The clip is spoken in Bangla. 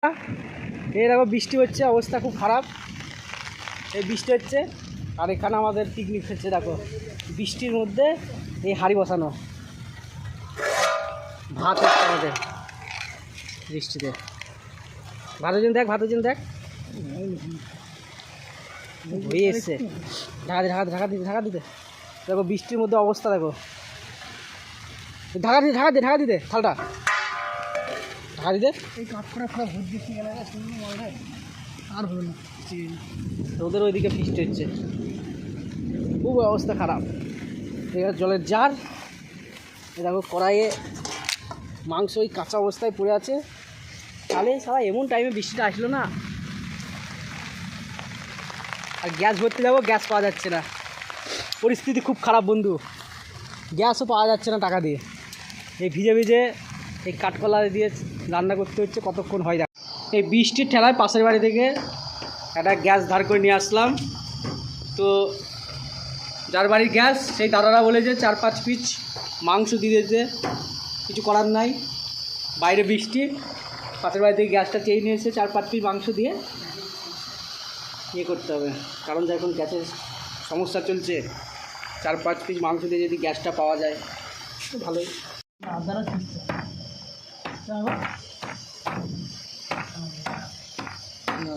এই দেখো বৃষ্টি হচ্ছে, অবস্থা খুব খারাপ। এই বৃষ্টি হচ্ছে আর এখানে আমাদের পিকনিক হচ্ছে। দেখো বৃষ্টির মধ্যে এই হাঁড়ি বসানো ভাত হচ্ছে আমাদের বৃষ্টিতে। ভাতজন দেখ, ভাতজন দেখ হয়ে এসছে। ঢাকা দিতে দেখো বৃষ্টির মধ্যে অবস্থা দেখো। ঢাকা দিতে থালটা ঢাকা দিতে। এই কাঠখড়া খড়া ভোট দিতে গেলে আর হলো না। ওদের ওইদিকে বৃষ্টি হচ্ছে, খুব অবস্থা খারাপ। ঠিক আছে, জলের জার। দেখো কড়াইয়ে মাংস ওই কাঁচা অবস্থায় পড়ে আছে। তাহলে সারা এমন টাইমে বৃষ্টিটা আসলো না। আর গ্যাস ভরতে যাবো, গ্যাস পাওয়া যাচ্ছে না। পরিস্থিতি খুব খারাপ বন্ধু, গ্যাসও পাওয়া যাচ্ছে না টাকা দিয়ে। এই ভিজে ভিজে এই কাঠকলা দিয়ে রান্না করতে হচ্ছে, কতক্ষণ হয় দেখ। এই বৃষ্টির ঠেলায় পাশের বাড়ি থেকে একটা গ্যাস ধার করে নিয়ে আসলাম। তো যার বাড়ির গ্যাস সেই দাদারা বলেছে 4-5 পিস মাংস দিয়ে দিতে। কিছু করার নাই, বাইরে বৃষ্টি, পাশের বাড়ি থেকে গ্যাসটা চেয়ে নিয়ে এসে 4-5 পিস মাংস দিয়ে ইয়ে করতে হবে। কারণ এখন গ্যাসের সমস্যা চলছে, 4-5 পিস মাংস দিয়ে যদি গ্যাসটা পাওয়া যায় তো ভালোই। না